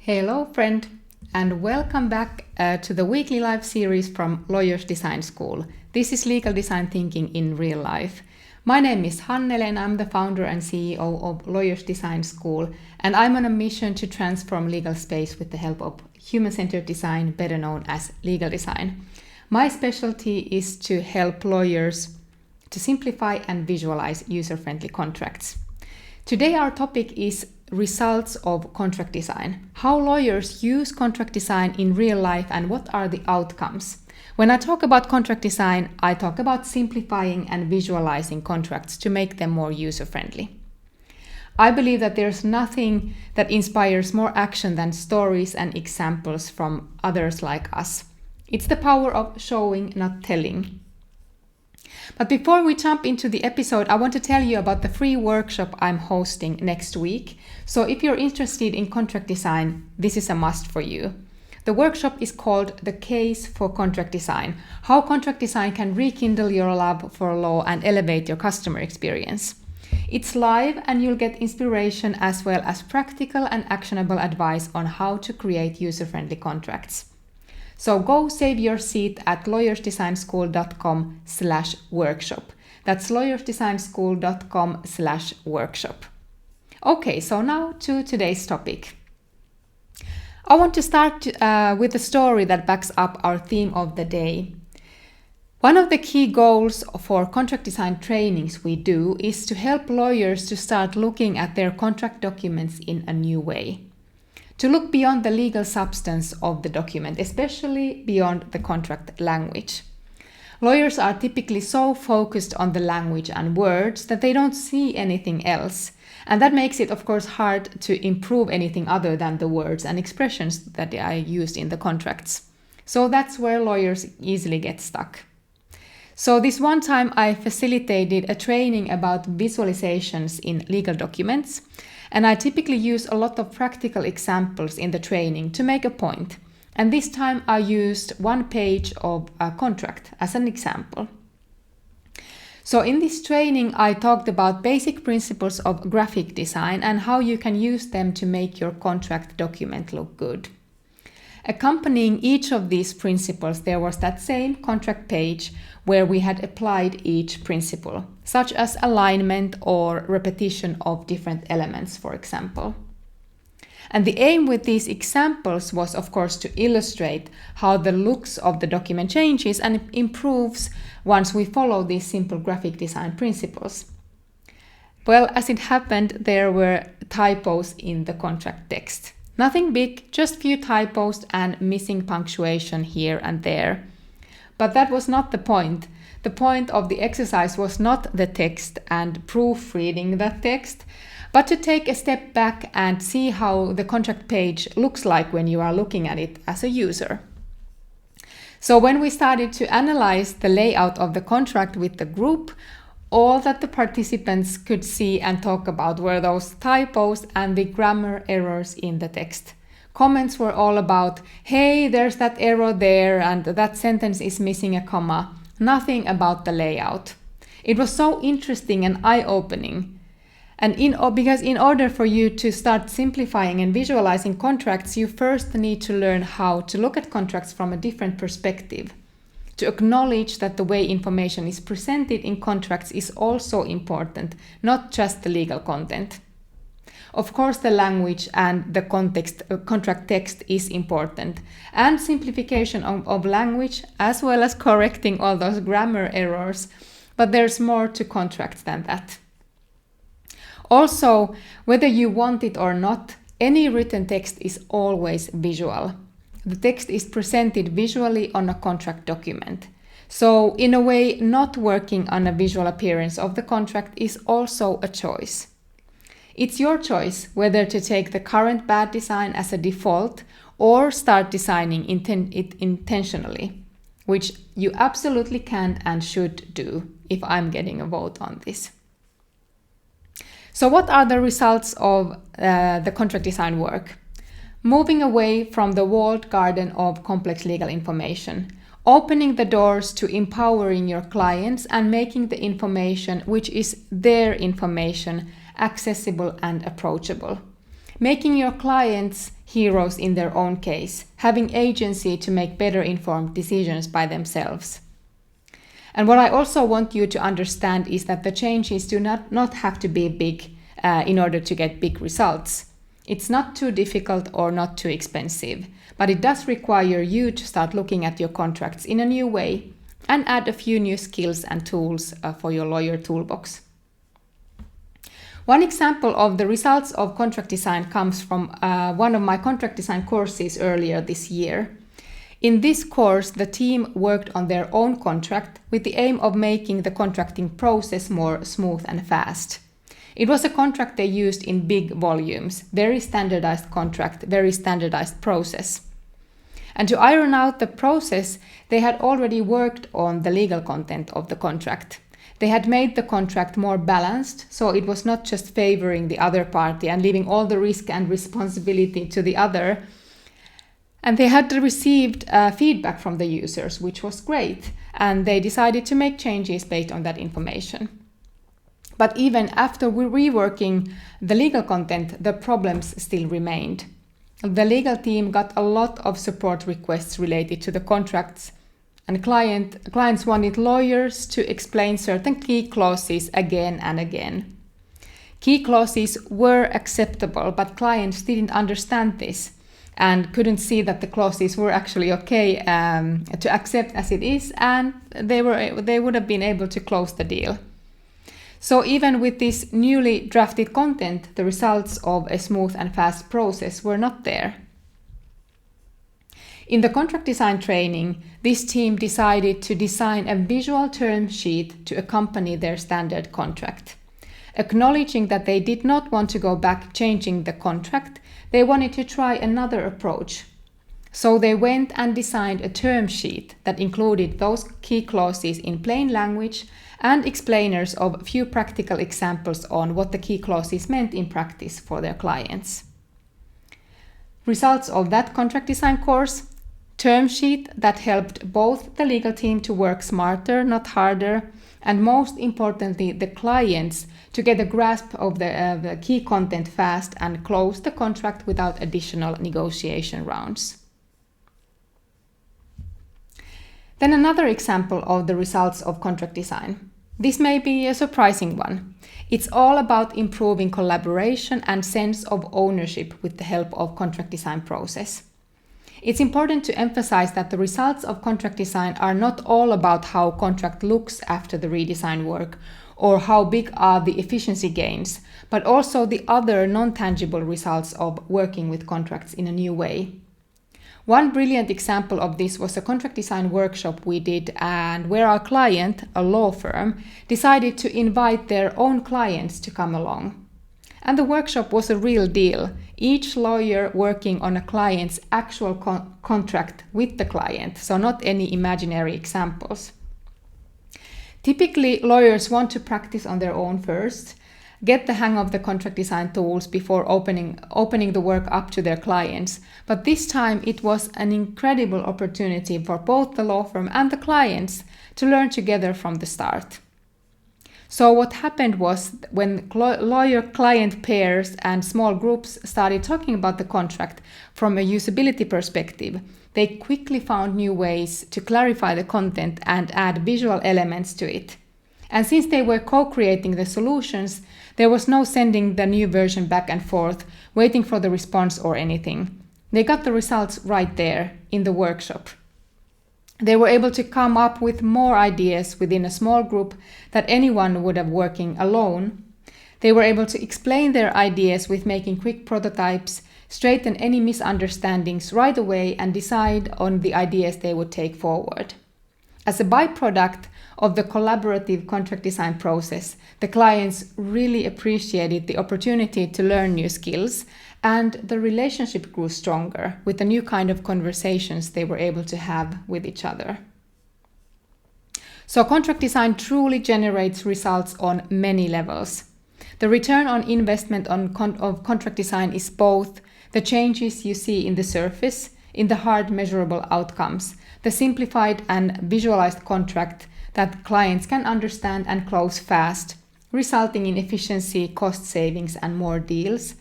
Hello friend, and welcome back to the weekly live series from Lawyers Design School. This is legal design thinking in real life. My name is Hannele and I'm the founder and CEO of Lawyers Design School, and I'm on a mission to transform legal space with the help of human-centered design, better known as legal design. My specialty is to help lawyers to simplify and visualize user-friendly contracts. Today our topic is results of contract design. How lawyers use contract design in real life and what are the outcomes. When I talk about contract design, I talk about simplifying and visualizing contracts to make them more user-friendly. I believe that there's nothing that inspires more action than stories and examples from others like us. It's the power of showing, not telling. But before we jump into the episode, I want to tell you about the free workshop I'm hosting next week. So if you're interested in contract design, this is a must for you. The workshop is called The Case for Contract Design: How Contract Design Can Rekindle Your Love for Law and Elevate Your Customer Experience. It's live and you'll get inspiration as well as practical and actionable advice on how to create user-friendly contracts. So go save your seat at lawyersdesignschool.com/workshop. That's lawyersdesignschool.com/workshop. Okay, so now to today's topic. I want to start with a story that backs up our theme of the day. One of the key goals for contract design trainings we do is to help lawyers to start looking at their contract documents in a new way. To look beyond the legal substance of the document, especially beyond the contract language. Lawyers are typically so focused on the language and words that they don't see anything else. And that makes it, of course, hard to improve anything other than the words and expressions that are used in the contracts. So that's where lawyers easily get stuck. So this one time I facilitated a training about visualizations in legal documents. And I typically use a lot of practical examples in the training to make a point. And this time I used one page of a contract as an example. So in this training, I talked about basic principles of graphic design and how you can use them to make your contract document look good. Accompanying each of these principles, there was that same contract page where we had applied each principle, such as alignment or repetition of different elements, for example. And the aim with these examples was, of course, to illustrate how the looks of the document changes and improves once we follow these simple graphic design principles. Well, as it happened, there were typos in the contract text. Nothing big, just few typos and missing punctuation here and there. But that was not the point. The point of the exercise was not the text and proofreading that text, but to take a step back and see how the contract page looks like when you are looking at it as a user. So when we started to analyze the layout of the contract with the group, all that the participants could see and talk about were those typos and the grammar errors in the text. Comments were all about, hey, there's that error there and that sentence is missing a comma. Nothing about the layout. It was so interesting and eye-opening. And because in order for you to start simplifying and visualizing contracts, you first need to learn how to look at contracts from a different perspective. To acknowledge that the way information is presented in contracts is also important, not just the legal content. Of course, the language and the contract text is important, and simplification of language, as well as correcting all those grammar errors, but there's more to contracts than that. Also, whether you want it or not, any written text is always visual. The text is presented visually on a contract document. So, in a way, not working on a visual appearance of the contract is also a choice. It's your choice whether to take the current bad design as a default or start designing it intentionally, which you absolutely can and should do if I'm getting a vote on this. So what are the results of the contract design work? Moving away from the walled garden of complex legal information, opening the doors to empowering your clients and making the information, which is their information, accessible and approachable. Making your clients heroes in their own case, having agency to make better informed decisions by themselves. And what I also want you to understand is that the changes do not have to be big in order to get big results. It's not too difficult or not too expensive, but it does require you to start looking at your contracts in a new way and add a few new skills and tools for your lawyer toolbox. One example of the results of contract design comes from one of my contract design courses earlier this year. In this course, the team worked on their own contract with the aim of making the contracting process more smooth and fast. It was a contract they used in big volumes, very standardized contract, very standardized process. And to iron out the process, they had already worked on the legal content of the contract. They had made the contract more balanced, so it was not just favoring the other party and leaving all the risk and responsibility to the other. And they had received feedback from the users, which was great, and they decided to make changes based on that information. But even after reworking the legal content, the problems still remained. The legal team got a lot of support requests related to the contracts, and clients wanted lawyers to explain certain key clauses again and again. Key clauses were acceptable, but clients didn't understand this and couldn't see that the clauses were actually okay to accept as it is, and they would have been able to close the deal. So even with this newly drafted content, the results of a smooth and fast process were not there. In the contract design training, this team decided to design a visual term sheet to accompany their standard contract. Acknowledging that they did not want to go back changing the contract, they wanted to try another approach. So they went and designed a term sheet that included those key clauses in plain language and explainers of a few practical examples on what the key clauses meant in practice for their clients. Results of that contract design course: term sheet that helped both the legal team to work smarter, not harder, and most importantly, the clients to get a grasp of the key content fast and close the contract without additional negotiation rounds. Then another example of the results of contract design. This may be a surprising one. It's all about improving collaboration and sense of ownership with the help of contract design process. It's important to emphasize that the results of contract design are not all about how contract looks after the redesign work or how big are the efficiency gains, but also the other non-tangible results of working with contracts in a new way. One brilliant example of this was a contract design workshop we did, and where our client, a law firm, decided to invite their own clients to come along. And the workshop was a real deal, each lawyer working on a client's actual contract with the client, so not any imaginary examples. Typically, lawyers want to practice on their own first, get the hang of the contract design tools before opening the work up to their clients. But this time it was an incredible opportunity for both the law firm and the clients to learn together from the start. So what happened was, when lawyer-client pairs and small groups started talking about the contract from a usability perspective, they quickly found new ways to clarify the content and add visual elements to it. And since they were co-creating the solutions, there was no sending the new version back and forth, waiting for the response or anything. They got the results right there in the workshop. They were able to come up with more ideas within a small group that anyone would have working alone. They were able to explain their ideas with making quick prototypes, straighten any misunderstandings right away, and decide on the ideas they would take forward. As a byproduct of the collaborative contract design process, the clients really appreciated the opportunity to learn new skills, and the relationship grew stronger with the new kind of conversations they were able to have with each other. So contract design truly generates results on many levels. The return on investment of contract design is both the changes you see in the surface, in the hard measurable outcomes, the simplified and visualized contract that clients can understand and close fast, resulting in efficiency, cost savings, and more deals,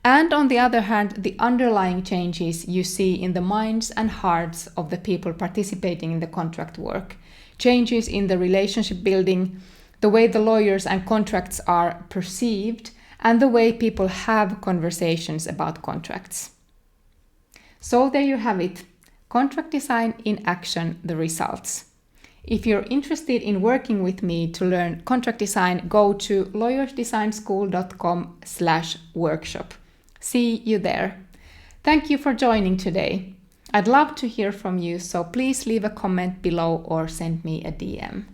And on the other hand, the underlying changes you see in the minds and hearts of the people participating in the contract work, changes in the relationship building, the way the lawyers and contracts are perceived, and the way people have conversations about contracts. So there you have it. Contract design in action, the results. If you're interested in working with me to learn contract design, go to lawyersdesignschool.com/workshop. See you there. Thank you for joining today. I'd love to hear from you, so please leave a comment below or send me a DM.